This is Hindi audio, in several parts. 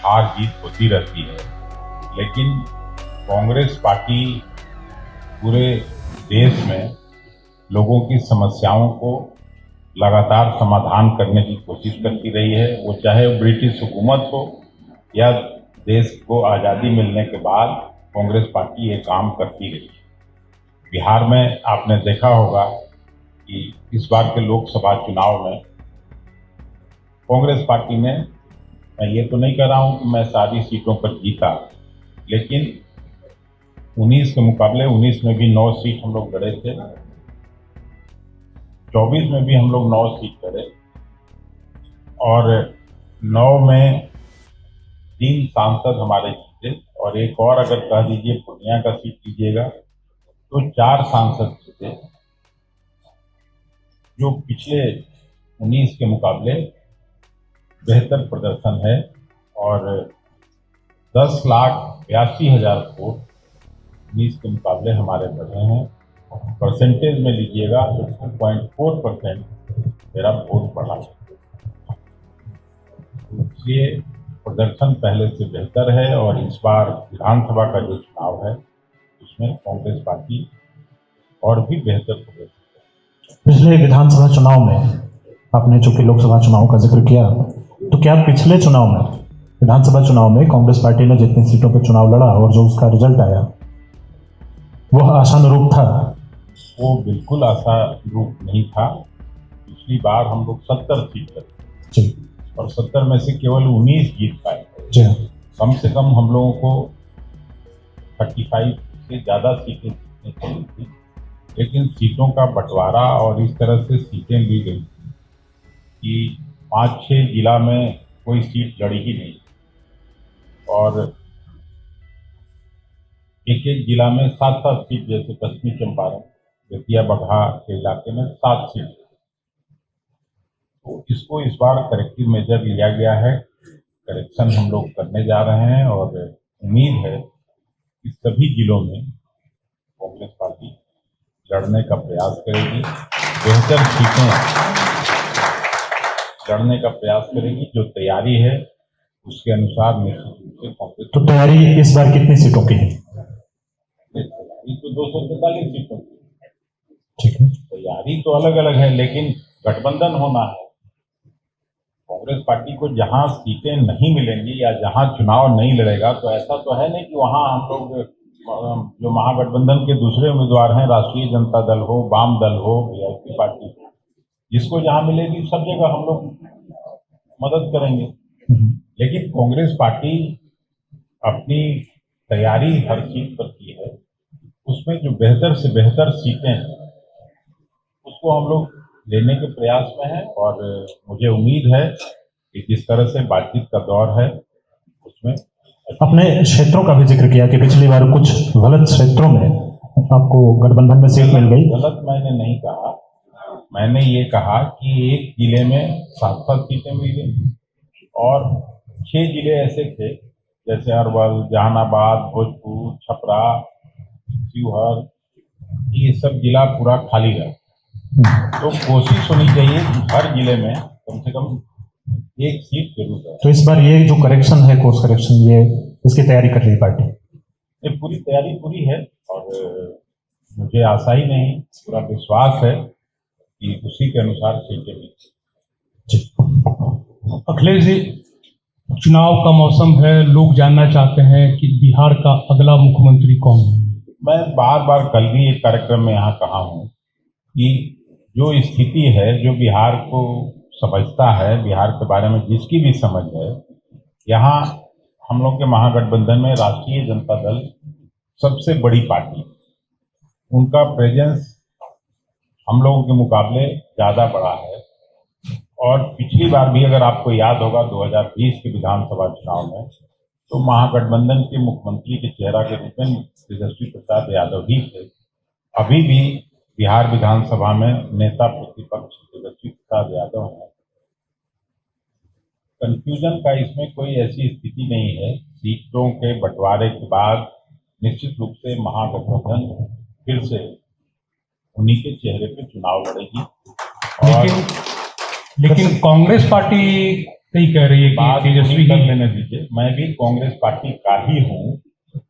हार जीत होती रहती है, लेकिन कांग्रेस पार्टी पूरे देश में लोगों की समस्याओं को लगातार समाधान करने की कोशिश करती रही है। वो चाहे ब्रिटिश हुकूमत हो या देश को आज़ादी मिलने के बाद कांग्रेस पार्टी ये काम करती रही है। बिहार में आपने देखा होगा कि इस बार के लोकसभा चुनाव में कांग्रेस पार्टी ने, मैं ये तो नहीं कह रहा हूँ कि मैं सारी सीटों पर जीता, लेकिन 19 के मुकाबले 19 में भी 9 सीट हम लोग लड़े थे, 24 में भी हम लोग 9 सीट लड़े और 9 में 3 सांसद हमारे जीते और एक और अगर कह दीजिए पूर्णिया का सीट लीजिएगा तो 4 सांसद जीते, जो पिछले 19 के मुकाबले बेहतर प्रदर्शन है। और 10,82,000 वोट 19 के मुकाबले हमारे बढ़े हैं। परसेंटेज में लीजिएगा तो 2.4% मेरा वोट बढ़ा है। इसलिए प्रदर्शन पहले से बेहतर है और इस बार विधानसभा का जो चुनाव है उसमें कांग्रेस पार्टी और भी बेहतर प्रदर्शन। पिछले विधानसभा चुनाव में आपने चूंकि लोकसभा चुनाव का जिक्र किया, तो क्या पिछले चुनाव में विधानसभा चुनाव में कांग्रेस पार्टी ने जितनी सीटों पर चुनाव लड़ा और जो उसका रिजल्ट आया वह आशानुरूप था? वो बिल्कुल आशानुरूप नहीं था। पिछली बार हम लोग 70 सीट लड़े और 70 में से केवल 19 जीत पाए। कम से कम हम लोगों को 35 से ज़्यादा सीटें जीतनी चाहिए थी, लेकिन सीटों का बंटवारा और इस तरह से सीटें ली गई कि 5-6 जिला में कोई सीट लड़ी ही नहीं और एक एक जिला में 7-7 सीट, जैसे पश्चिमी चंपारण, बेतिया, बगहा के इलाके में 7 सीट। तो इसको इस बार करेक्टिव मेजर लिया गया है, करेक्शन हम लोग करने जा रहे हैं और उम्मीद है कि सभी जिलों में कांग्रेस पार्टी लड़ने का प्रयास करेगी, बेहतर सीटें लड़ने का प्रयास करेगी। जो तैयारी है उसके अनुसार निश्चित रूप से कांग्रेस। तो तैयारी इस बार कितनी सीटों की है? तो 243 सीटों की। ठीक है, तैयारी तो अलग अलग है, लेकिन गठबंधन होना है। कांग्रेस पार्टी को जहां सीटें नहीं मिलेंगी या जहां चुनाव नहीं लड़ेगा, तो ऐसा तो है नहीं कि वहां हम लोग जो महागठबंधन के दूसरे उम्मीदवार हैं, राष्ट्रीय जनता दल हो, वाम दल हो, वीआईपी पार्टी, जिसको जहां मिलेगी सब जगह हम लोग मदद करेंगे। लेकिन कांग्रेस पार्टी अपनी तैयारी हर सीट पर की है, उसमें जो बेहतर से बेहतर सीटें हैं उसको हम लोग लेने के प्रयास में हैं और मुझे उम्मीद है कि जिस तरह से बातचीत का दौर है उसमें। अपने क्षेत्रों का भी जिक्र किया कि पिछली बार कुछ गलत क्षेत्रों में आपको गठबंधन में सीट मिल गई। गलत मैंने नहीं कहा, मैंने ये कहा कि एक जिले में 7-7 सीटें मिल गई और 6 जिले ऐसे थे जैसे अरवल, जहानाबाद, भोजपुर, छपरा, शिवहर, ये सब जिला पूरा खाली रहा। तो कोशिश होनी चाहिए कि हर जिले में कम से कम एक सीट जरूर है। तो इस बार ये जो करेक्शन है, कोर्स करेक्शन, ये इसकी तैयारी कर रही है पार्टी? ये पूरी तैयारी पूरी है और मुझे आशा ही नहीं, पूरा विश्वास है कि उसी के अनुसार सीटें मिलेंगी। अखिलेश जी, चुनाव का मौसम है, लोग जानना चाहते हैं कि बिहार का अगला मुख्यमंत्री कौन है? मैं बार बार कल भी एक कार्यक्रम में यहाँ कहा हूँ कि जो स्थिति है, जो बिहार को समझता है, बिहार के बारे में जिसकी भी समझ है, यहाँ हम लोग के महागठबंधन में राष्ट्रीय जनता दल सबसे बड़ी पार्टी, उनका प्रेजेंस हम लोगों के मुकाबले ज़्यादा बड़ा है। और पिछली बार भी अगर आपको याद होगा 2020 के विधानसभा चुनाव में, तो महागठबंधन के मुख्यमंत्री के चेहरा के रूप में तेजस्वी प्रसाद यादव ही थे। अभी भी बिहार विधानसभा में नेता प्रतिपक्ष तेजस्वी प्रसाद यादव हैं। कंफ्यूजन का इसमें कोई ऐसी स्थिति नहीं है। सीटों के बंटवारे के बाद निश्चित रूप से महागठबंधन फिर से उन्हीं के चेहरे पे चुनाव लड़ेगी। लेकिन कांग्रेस पार्टी कई कह रही है कि बात तेजस्वी पूरी कर ही लेने दीजिए। मैं भी कांग्रेस पार्टी का ही हूँ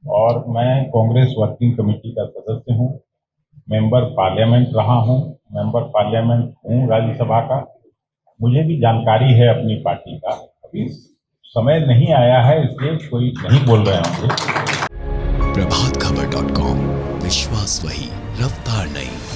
और मैं कांग्रेस वर्किंग कमेटी का सदस्य हूँ, मेंबर पार्लियामेंट रहा हूँ, मेंबर पार्लियामेंट हूँ राज्यसभा का। मुझे भी जानकारी है अपनी पार्टी का। अभी समय नहीं आया है इसलिए कोई नहीं बोल रहे होंगे। प्रभातखबर.com, विश्वास वही, रफ्तार नहीं।